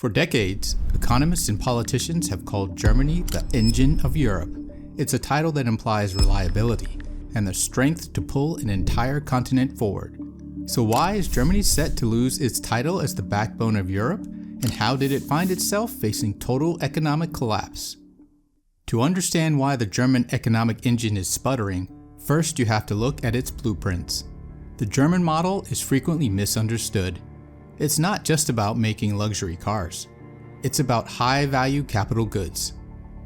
For decades, economists and politicians have called Germany the engine of Europe. It's a title that implies reliability and the strength to pull an entire continent forward. So why is Germany set to lose its title as the backbone of Europe, and how did it find itself facing total economic collapse? To understand why the German economic engine is sputtering, first you have to look at its blueprints. The German model is frequently misunderstood. It's not just about making luxury cars. It's about high-value capital goods,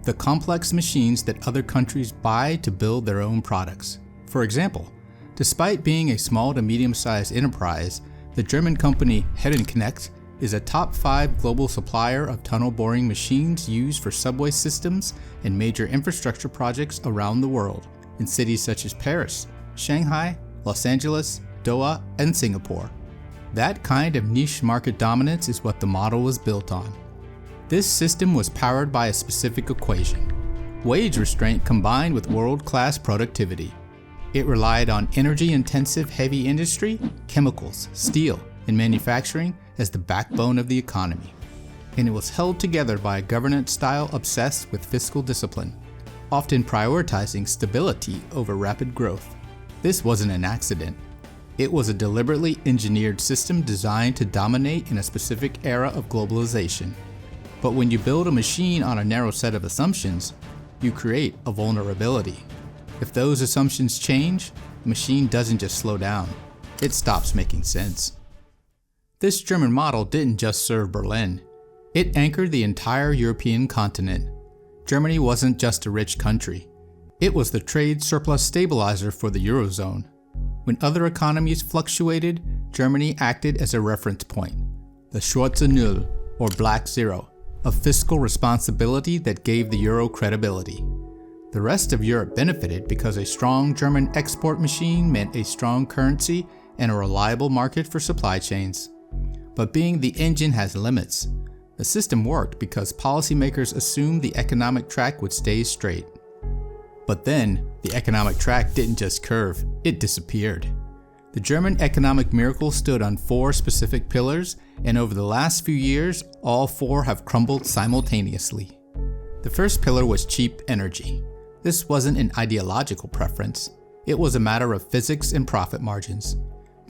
the complex machines that other countries buy to build their own products. For example, despite being a small to medium-sized enterprise, the German company Knecht is a top 5 global supplier of tunnel boring machines used for subway systems and major infrastructure projects around the world, in cities such as Paris, Shanghai, Los Angeles, Doha, and Singapore. That kind of niche market dominance is what the model was built on. This system was powered by a specific equation: wage restraint combined with world-class productivity. It relied on energy-intensive heavy industry, chemicals, steel, and manufacturing as the backbone of the economy. And it was held together by a governance style obsessed with fiscal discipline, often prioritizing stability over rapid growth. This wasn't an accident. It was a deliberately engineered system designed to dominate in a specific era of globalization. But when you build a machine on a narrow set of assumptions, you create a vulnerability. If those assumptions change, the machine doesn't just slow down, it stops making sense. This German model didn't just serve Berlin. It anchored the entire European continent. Germany wasn't just a rich country. It was the trade surplus stabilizer for the Eurozone. When other economies fluctuated, Germany acted as a reference point, the Schwarze Null, or Black Zero, of fiscal responsibility that gave the euro credibility. The rest of Europe benefited because a strong German export machine meant a strong currency and a reliable market for supply chains. But being the engine has limits. The system worked because policymakers assumed the economic track would stay straight. But then, the economic track didn't just curve, it disappeared. The German economic miracle stood on 4 specific pillars, and over the last few years, all 4 have crumbled simultaneously. The first pillar was cheap energy. This wasn't an ideological preference. It was a matter of physics and profit margins.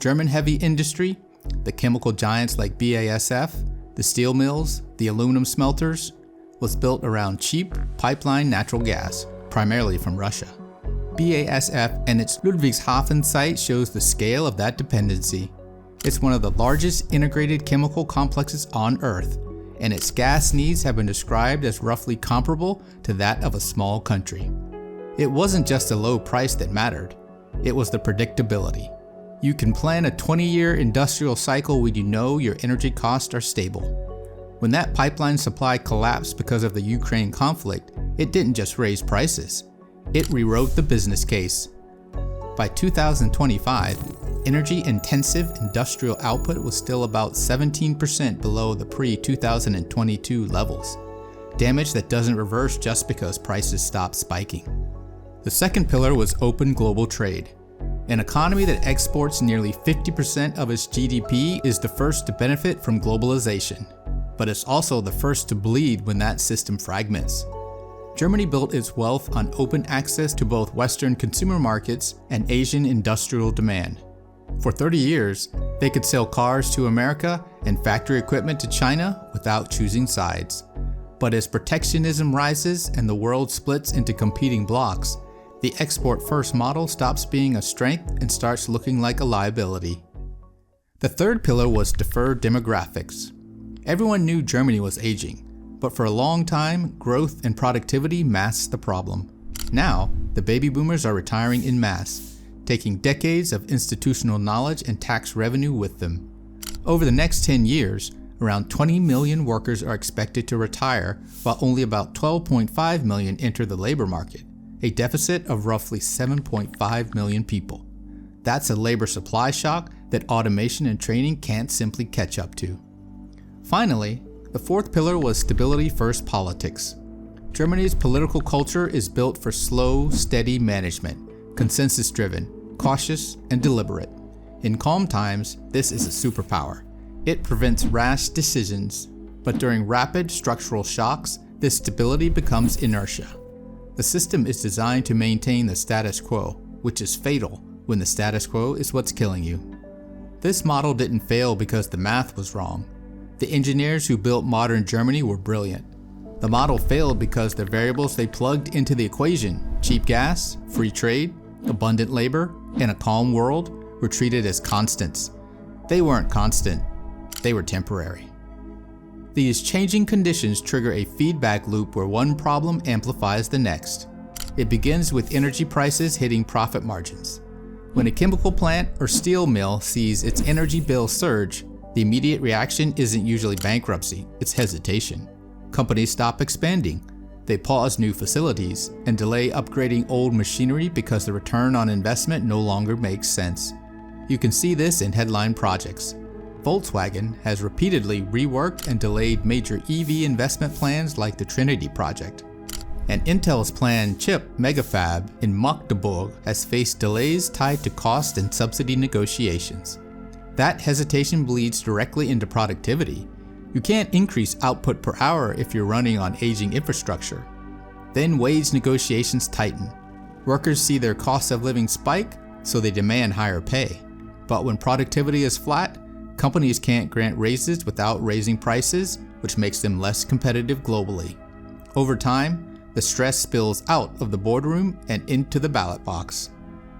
German heavy industry, the chemical giants like BASF, the steel mills, the aluminum smelters, was built around cheap pipeline natural gas, primarily from Russia. BASF and its Ludwigshafen site shows the scale of that dependency. It's one of the largest integrated chemical complexes on Earth, and its gas needs have been described as roughly comparable to that of a small country. It wasn't just a low price that mattered, it was the predictability. You can plan a 20-year industrial cycle when you know your energy costs are stable. When that pipeline supply collapsed because of the Ukraine conflict, it didn't just raise prices, it rewrote the business case. By 2025, energy-intensive industrial output was still about 17% below the pre-2022 levels, damage that doesn't reverse just because prices stop spiking. The second pillar was open global trade. An economy that exports nearly 50% of its GDP is the first to benefit from globalization, but it's also the first to bleed when that system fragments. Germany built its wealth on open access to both Western consumer markets and Asian industrial demand. For 30 years, they could sell cars to America and factory equipment to China without choosing sides. But as protectionism rises and the world splits into competing blocs, the export-first model stops being a strength and starts looking like a liability. The third pillar was deferred demographics. Everyone knew Germany was aging, but for a long time, growth and productivity masked the problem. Now, the baby boomers are retiring en masse, taking decades of institutional knowledge and tax revenue with them. Over the next 10 years, around 20 million workers are expected to retire, while only about 12.5 million enter the labor market, a deficit of roughly 7.5 million people. That's a labor supply shock that automation and training can't simply catch up to. Finally, the fourth pillar was stability-first politics. Germany's political culture is built for slow, steady management, consensus-driven, cautious, and deliberate. In calm times, this is a superpower. It prevents rash decisions, But during rapid structural shocks, this stability becomes inertia. The system is designed to maintain the status quo, which is fatal when the status quo is what's killing you. This model didn't fail because the math was wrong. The engineers who built modern Germany were brilliant. The model failed because the variables they plugged into the equation, cheap gas, free trade, abundant labor, and a calm world, were treated as constants. They weren't constant, they were temporary. These changing conditions trigger a feedback loop where one problem amplifies the next. It begins with energy prices hitting profit margins. When a chemical plant or steel mill sees its energy bill surge, the immediate reaction isn't usually bankruptcy, it's hesitation. Companies stop expanding. They pause new facilities and delay upgrading old machinery because the return on investment no longer makes sense. You can see this in headline projects. Volkswagen has repeatedly reworked and delayed major EV investment plans like the Trinity project. And Intel's planned chip megafab in Magdeburg has faced delays tied to cost and subsidy negotiations. That hesitation bleeds directly into productivity. You can't increase output per hour if you're running on aging infrastructure. Then wage negotiations tighten. Workers see their cost of living spike, so they demand higher pay. But when productivity is flat, companies can't grant raises without raising prices, which makes them less competitive globally. Over time, the stress spills out of the boardroom and into the ballot box.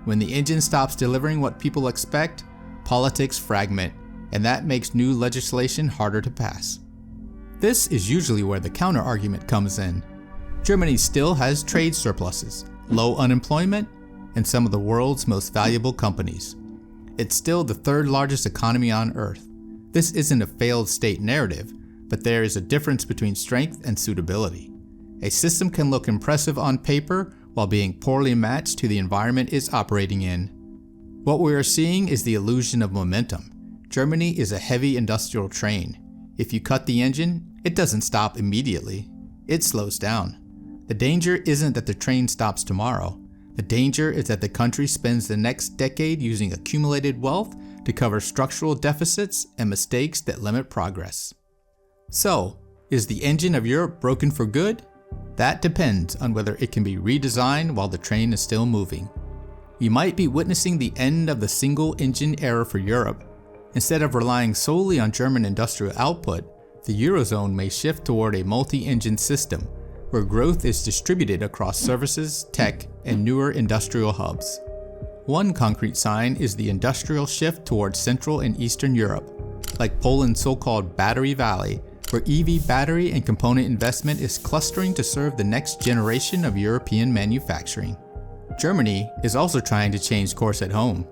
When the engine stops delivering what people expect, politics fragment, and that makes new legislation harder to pass. This is usually where the counter-argument comes in. Germany still has trade surpluses, low unemployment, and some of the world's most valuable companies. It's still the third largest economy on Earth. This isn't a failed state narrative, but there is a difference between strength and suitability. A system can look impressive on paper while being poorly matched to the environment it's operating in. What we are seeing is the illusion of momentum. Germany is a heavy industrial train. If you cut the engine, it doesn't stop immediately. It slows down. The danger isn't that the train stops tomorrow. The danger is that the country spends the next decade using accumulated wealth to cover structural deficits and mistakes that limit progress. So, is the engine of Europe broken for good? That depends on whether it can be redesigned while the train is still moving. You might be witnessing the end of the single-engine era for Europe. Instead of relying solely on German industrial output, the Eurozone may shift toward a multi-engine system, where growth is distributed across services, tech, and newer industrial hubs. One concrete sign is the industrial shift towards Central and Eastern Europe, like Poland's so-called Battery Valley, where EV battery and component investment is clustering to serve the next generation of European manufacturing. Germany is also trying to change course at home.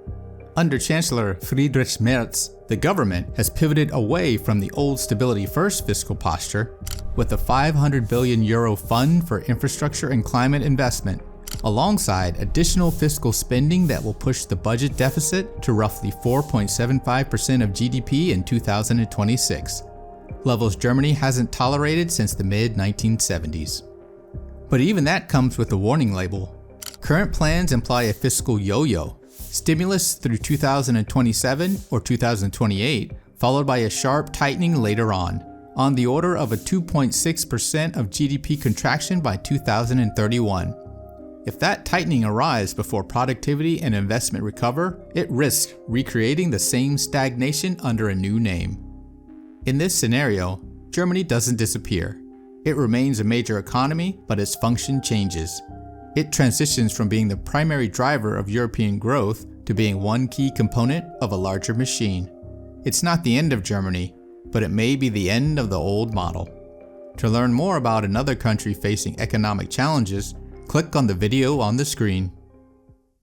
Under Chancellor Friedrich Merz, the government has pivoted away from the old Stability First fiscal posture with a €500 billion fund for infrastructure and climate investment, alongside additional fiscal spending that will push the budget deficit to roughly 4.75% of GDP in 2026, levels Germany hasn't tolerated since the mid-1970s. But even that comes with a warning label. Current plans imply a fiscal yo-yo, stimulus through 2027 or 2028, followed by a sharp tightening later on the order of a 2.6% of GDP contraction by 2031. If that tightening arrives before productivity and investment recover, it risks recreating the same stagnation under a new name. In this scenario, Germany doesn't disappear. It remains a major economy, but its function changes. It transitions from being the primary driver of European growth to being one key component of a larger machine. It's not the end of Germany, but it may be the end of the old model. To learn more about another country facing economic challenges, click on the video on the screen.